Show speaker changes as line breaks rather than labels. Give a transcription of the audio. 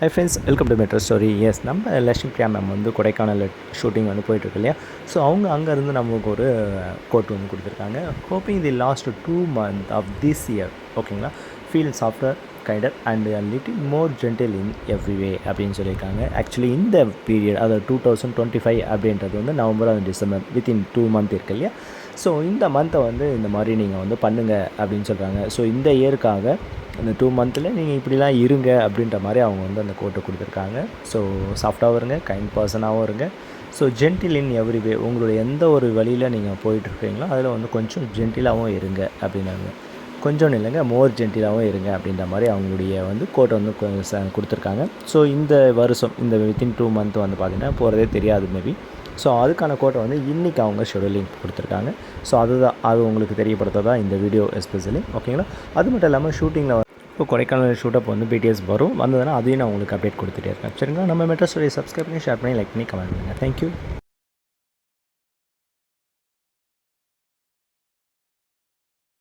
High friends, welcome to metro story. Yes, நம்ம Lakshmi Priya ma'am வந்து Kodaikanal shooting வந்து போயிட்டுருக்கு இல்லையா. ஸோ அவங்க அங்கேருந்து நமக்கு ஒரு கோட் வந்து கொடுத்துருக்காங்க. Hoping the last 2 months of this year, ஓகேங்களா, feel softer kinder and little more gentle in every way அப்படின்னு சொல்லியிருக்காங்க. ஆக்சுவலி இந்த பீரியட், அதாவது 2025 அப்படின்றது வந்து November and December, within 2 months இருக்கு இல்லையா. ஸோ இந்த மந்த்தை வந்து இந்த மாதிரி நீங்கள் வந்து பண்ணுங்கள் அப்படின்னு சொல்கிறாங்க. ஸோ இந்த இயருக்காக அந்த 2 months நீங்கள் இப்படிலாம் இருங்க அப்படின்ற மாதிரி அவங்க வந்து அந்த கோட்டை கொடுத்துருக்காங்க. ஸோ சாஃப்டாகவும் இருங்க, கைண்ட் பர்சனாகவும் இருங்க. ஸோ ஜென்டில் இன் எவ்ரி வே, உங்களுடைய எந்த ஒரு வழியில் நீங்கள் போயிட்டுருக்கீங்களோ அதில் வந்து கொஞ்சம் ஜென்டிலாகவும் இருங்க அப்படின்னாங்க. கொஞ்சம் இல்லைங்க, மோர் ஜென்டிலாகவும் இருங்க அப்படின்ற மாதிரி அவங்களுடைய வந்து கோட்டை வந்து கொடுத்துருக்காங்க. ஸோ இந்த வருஷம், இந்த வித்தின் 2 months வந்து பார்த்திங்கன்னா போகிறதே தெரியாது மேபி. ஸோ அதுக்கான கோட்டை வந்து இன்றைக்கி அவங்க ஷெடியூலிங் கொடுத்துருக்காங்க. ஸோ அது உங்களுக்கு தெரியப்படுத்த தான் இந்த வீடியோ எஸ்பெஷலி, ஓகேங்களா. அது மட்டும் இல்லாமல் ஷூட்டிங்கில் இப்போ கொடைக்கானல் ஷூட்டப் வந்து பிடிஎஸ் வரும், வந்ததுன்னா அதையும் நான் உங்களுக்கு அப்டேட் கொடுத்துட்டே இருக்கேன். சரிங்களா. நம்ம மெட்ரோ ஸ்டோரி சப்ஸ்கிரைப் பண்ணி, ஷேர் பண்ணி, லைக் பண்ணி, கமெண்ட் பண்ணுங்கள். தேங்க்யூ.